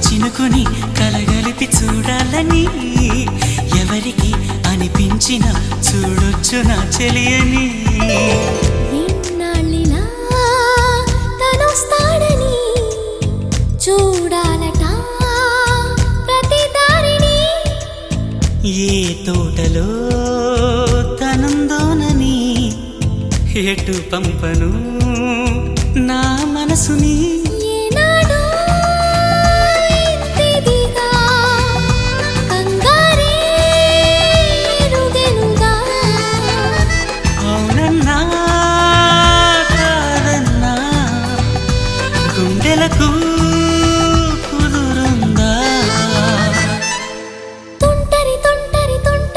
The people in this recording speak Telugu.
చినుకుని కలగలిపి చూడాలని ఎవరికి అనిపించిన చూడొచ్చు నా చెలియని ఎన్నాళ్ళిలా తనొస్తాడని చూడాలట ప్రతి దారిని ఏ తోటలో తనందోనని ఎటు పంపను నా మనసుని